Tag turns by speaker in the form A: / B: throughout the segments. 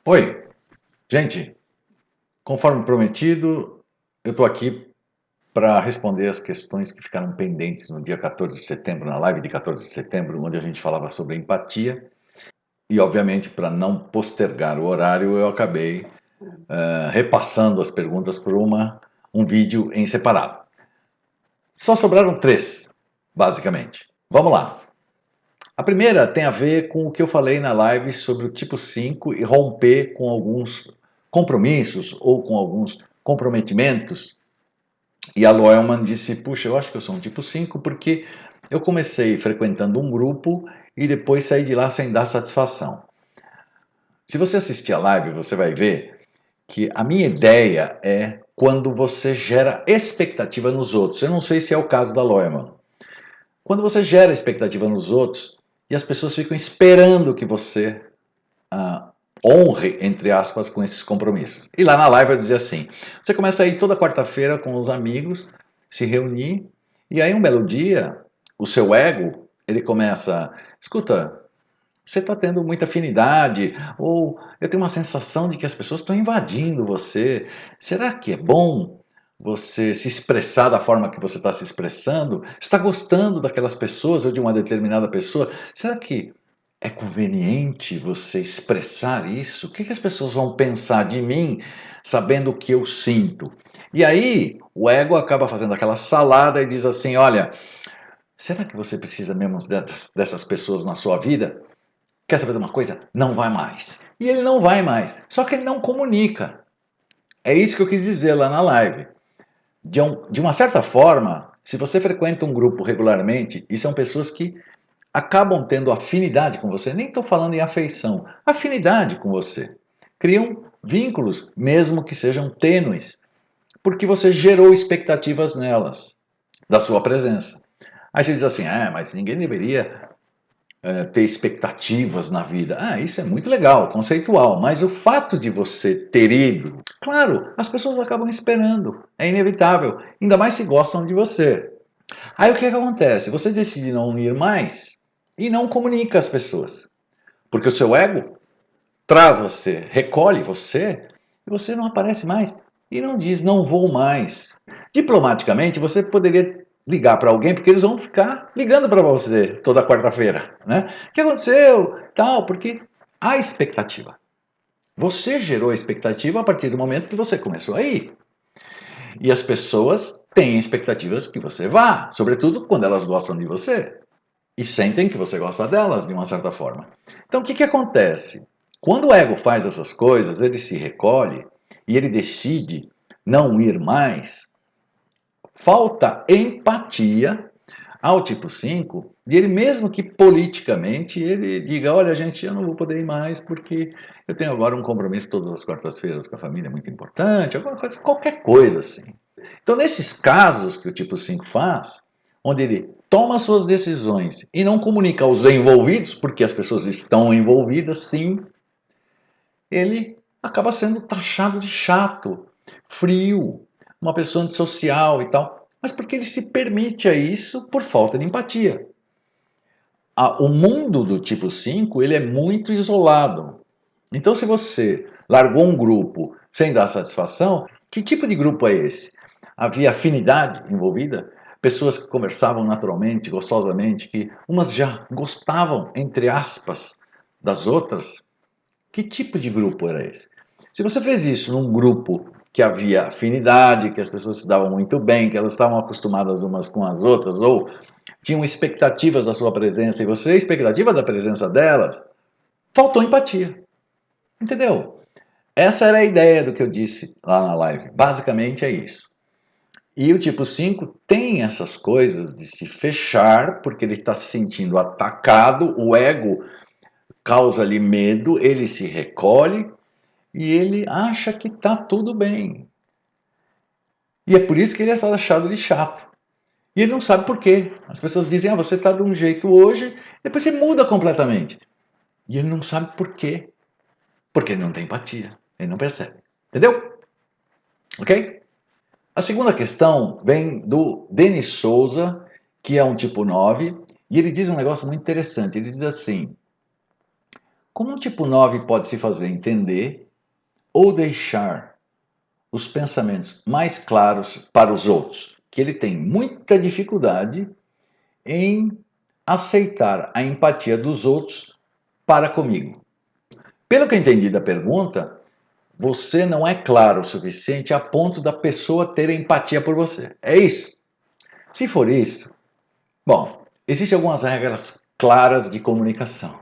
A: Oi, gente, conforme prometido, eu estou aqui para responder as questões que ficaram pendentes no dia 14 de setembro, na live de 14 de setembro, onde a gente falava sobre empatia. E, obviamente, para não postergar o horário, eu acabei repassando as perguntas por um vídeo em separado. Só sobraram três, basicamente. Vamos lá. A primeira tem a ver com o que eu falei na live sobre o tipo 5 e romper com alguns compromissos ou com alguns comprometimentos. E a Loelman disse, puxa, eu acho que eu sou um tipo 5 porque eu comecei frequentando um grupo e depois saí de lá sem dar satisfação. Se você assistir a live, você vai ver que a minha ideia é quando você gera expectativa nos outros. Eu não sei se é o caso da Loelman. Quando você gera expectativa nos outros e as pessoas ficam esperando que você honre, entre aspas, com esses compromissos. E lá na live eu dizia assim, você começa a ir toda quarta-feira com os amigos, se reunir, e aí um belo dia, o seu ego, ele começa, escuta, você está tendo muita afinidade, ou eu tenho uma sensação de que as pessoas estão invadindo você, será que é bom você se expressar da forma que você está se expressando? Está gostando daquelas pessoas ou de uma determinada pessoa? Será que é conveniente você expressar isso? O que as pessoas vão pensar de mim sabendo o que eu sinto? E aí o ego acaba fazendo aquela salada e diz assim, olha, será que você precisa mesmo dessas pessoas na sua vida? Quer saber de uma coisa? Não vai mais. E ele não vai mais, só que ele não comunica. É isso que eu quis dizer lá na live. De uma certa forma, se você frequenta um grupo regularmente, e são pessoas que acabam tendo afinidade com você, nem estou falando em afeição, afinidade com você. Criam vínculos, mesmo que sejam tênues, porque você gerou expectativas nelas, da sua presença. Aí você diz assim, mas ninguém deveria ter expectativas na vida. Isso é muito legal, conceitual, mas o fato de você ter ido, claro, as pessoas acabam esperando, é inevitável, ainda mais se gostam de você. Aí o que acontece? Você decide não ir mais e não comunica às pessoas. Porque o seu ego traz você, recolhe você, e você não aparece mais. E não diz, não vou mais. Diplomaticamente, você poderia ligar para alguém, porque eles vão ficar ligando para você toda quarta-feira. Né? O que aconteceu? Tal, porque há expectativa. Você gerou a expectativa a partir do momento que você começou a ir. E as pessoas têm expectativas que você vá, sobretudo quando elas gostam de você e sentem que você gosta delas de uma certa forma. Então o que acontece? Quando o ego faz essas coisas, ele se recolhe e ele decide não ir mais, falta empatia ao tipo 5, e ele mesmo que politicamente ele diga, olha gente, eu não vou poder ir mais porque eu tenho agora um compromisso todas as quartas-feiras com a família muito importante, alguma coisa, qualquer coisa assim. Então, nesses casos que o tipo 5 faz, onde ele toma suas decisões e não comunica aos envolvidos, porque as pessoas estão envolvidas, sim, ele acaba sendo taxado de chato, frio, uma pessoa antissocial e tal. Mas porque ele se permite a isso por falta de empatia. O mundo do tipo 5 ele é muito isolado. Então, se você largou um grupo sem dar satisfação, que tipo de grupo é esse? Havia afinidade envolvida? Pessoas que conversavam naturalmente, gostosamente, que umas já gostavam, entre aspas, das outras? Que tipo de grupo era esse? Se você fez isso num grupo que havia afinidade, que as pessoas se davam muito bem, que elas estavam acostumadas umas com as outras, ou tinham expectativas da sua presença e você expectativa da presença delas, faltou empatia. Entendeu? Essa era a ideia do que eu disse lá na live. Basicamente é isso. E o tipo 5 tem essas coisas de se fechar, porque ele está se sentindo atacado, o ego causa-lhe medo, ele se recolhe e ele acha que está tudo bem. E é por isso que ele é achado de chato. E ele não sabe por quê. As pessoas dizem, você está de um jeito hoje, depois você muda completamente. E ele não sabe por quê. Porque ele não tem empatia. Ele não percebe. Entendeu? Ok? A segunda questão vem do Denis Souza, que é um tipo 9, e ele diz um negócio muito interessante. Ele diz assim, Como um tipo 9 pode se fazer entender ou deixar os pensamentos mais claros para os outros? Que ele tem muita dificuldade em aceitar a empatia dos outros para comigo. Pelo que eu entendi da pergunta, você não é claro o suficiente a ponto da pessoa ter empatia por você. É isso? Se for isso, bom, existem algumas regras claras de comunicação.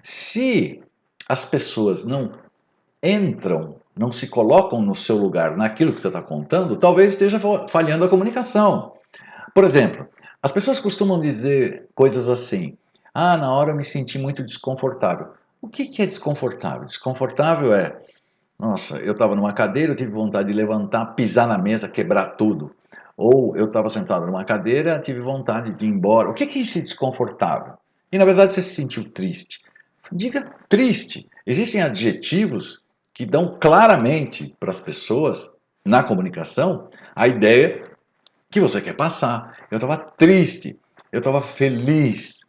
A: Se as pessoas não entram, não se colocam no seu lugar naquilo que você está contando, talvez esteja falhando a comunicação. Por exemplo, as pessoas costumam dizer coisas assim: ah, na hora eu me senti muito desconfortável. O que é desconfortável? Desconfortável é: nossa, eu estava numa cadeira, eu tive vontade de levantar, pisar na mesa, quebrar tudo. Ou eu estava sentado numa cadeira, tive vontade de ir embora. O que é esse desconfortável? E na verdade você se sentiu triste. Diga triste. Existem adjetivos que dão claramente para as pessoas, na comunicação, a ideia que você quer passar. Eu estava triste, eu estava feliz.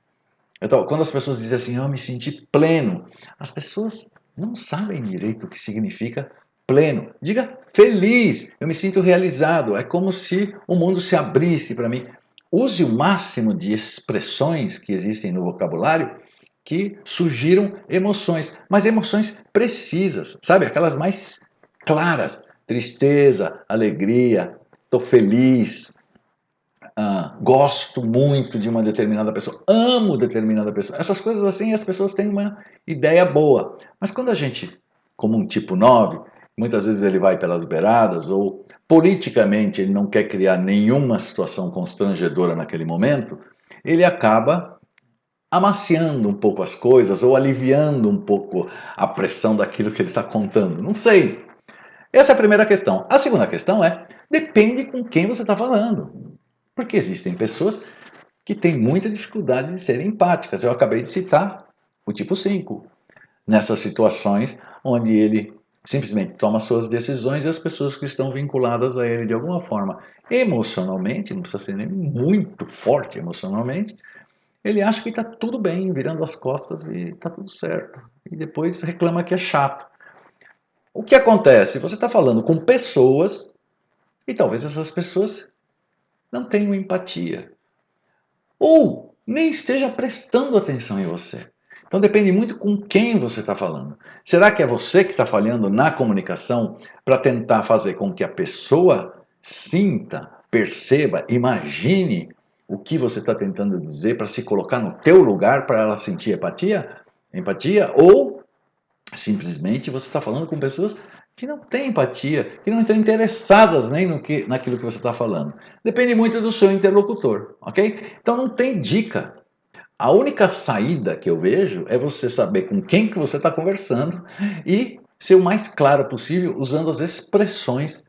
A: Quando as pessoas dizem assim, eu me senti pleno, as pessoas não sabem direito o que significa pleno. Diga feliz, eu me sinto realizado. É como se o mundo se abrisse para mim. Use o máximo de expressões que existem no vocabulário que sugiram emoções, mas emoções precisas, sabe? Aquelas mais claras. Tristeza, alegria, estou feliz, gosto muito de uma determinada pessoa, amo determinada pessoa. Essas coisas assim, as pessoas têm uma ideia boa. Mas quando a gente, como um tipo 9, muitas vezes ele vai pelas beiradas ou politicamente ele não quer criar nenhuma situação constrangedora naquele momento, ele acaba amaciando um pouco as coisas ou aliviando um pouco a pressão daquilo que ele está contando. Não sei. Essa é a primeira questão. A segunda questão é, depende com quem você está falando. Porque existem pessoas que têm muita dificuldade de serem empáticas. Eu acabei de citar o tipo 5. Nessas situações onde ele simplesmente toma suas decisões e as pessoas que estão vinculadas a ele de alguma forma emocionalmente, não precisa ser nem muito forte emocionalmente, ele acha que está tudo bem, virando as costas e está tudo certo. E depois reclama que é chato. O que acontece? Você está falando com pessoas e talvez essas pessoas não tenham empatia. Ou nem esteja prestando atenção em você. Então depende muito com quem você está falando. Será que é você que está falhando na comunicação para tentar fazer com que a pessoa sinta, perceba, imagine o que você está tentando dizer para se colocar no teu lugar para ela sentir empatia? Empatia? Ou simplesmente você está falando com pessoas que não têm empatia, que não estão interessadas nem naquilo que você está falando. Depende muito do seu interlocutor, ok? Então não tem dica. A única saída que eu vejo é você saber com quem que você está conversando e ser o mais claro possível usando as expressões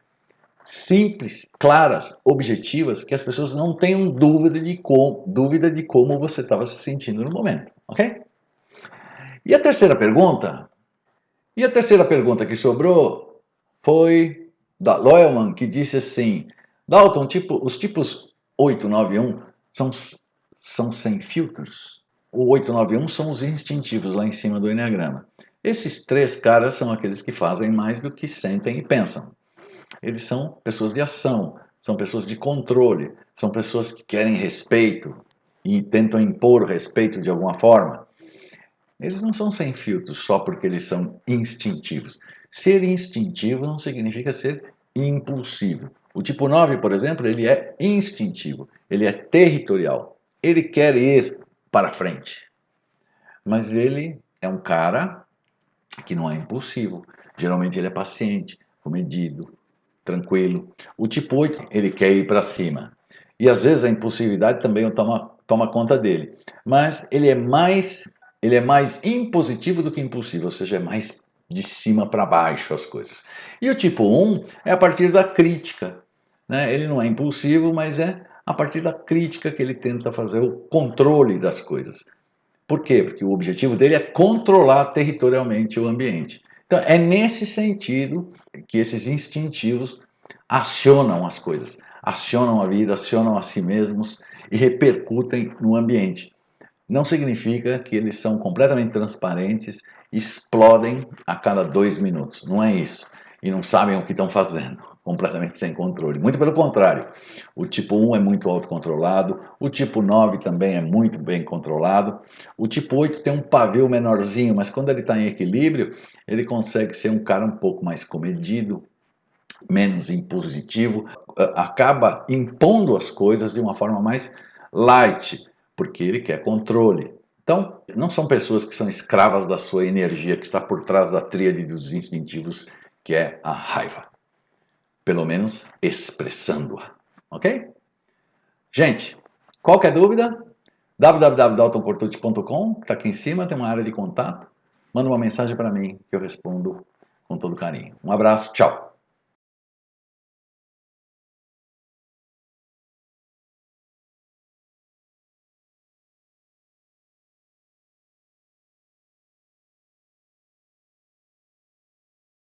A: simples, claras, objetivas, que as pessoas não tenham dúvida de como você estava se sentindo no momento, ok? E a terceira pergunta E a terceira pergunta que sobrou foi da Loyalman, que disse assim: Dalton, os tipos 891 são sem filtros? O 891 são os instintivos lá em cima do Enneagrama. Esses três caras são aqueles que fazem mais do que sentem e pensam. Eles são pessoas de ação, são pessoas de controle, são pessoas que querem respeito e tentam impor o respeito de alguma forma. Eles não são sem filtros só porque eles são instintivos. Ser instintivo não significa ser impulsivo. O tipo 9, por exemplo, ele é instintivo, ele é territorial, ele quer ir para frente. Mas ele é um cara que não é impulsivo. Geralmente ele é paciente, comedido, tranquilo. O tipo 8, ele quer ir para cima. E às vezes a impulsividade também toma conta dele. Mas ele é mais impositivo do que impulsivo, ou seja, é mais de cima para baixo as coisas. E o tipo 1 é a partir da crítica. Né? Ele não é impulsivo, mas é a partir da crítica que ele tenta fazer o controle das coisas. Por quê? Porque o objetivo dele é controlar territorialmente o ambiente. Então, é nesse sentido que esses instintivos acionam as coisas, acionam a vida, acionam a si mesmos e repercutem no ambiente. não significa que eles são completamente transparentes, explodem a cada 2 minutos. Não é isso. E não sabem o que estão fazendo, completamente sem controle. Muito pelo contrário. O tipo 1 é muito autocontrolado, o tipo 9 também é muito bem controlado, o tipo 8 tem um pavio menorzinho, mas quando ele está em equilíbrio, ele consegue ser um cara um pouco mais comedido, menos impositivo, acaba impondo as coisas de uma forma mais light, porque ele quer controle. Então, não são pessoas que são escravas da sua energia, que está por trás da tríade dos instintivos, que é a raiva. Pelo menos expressando-a. Ok? Gente, qualquer dúvida, www.daltoncortucci.com, está aqui em cima, tem uma área de contato. Manda uma mensagem para mim que eu respondo com todo carinho. Um abraço, tchau!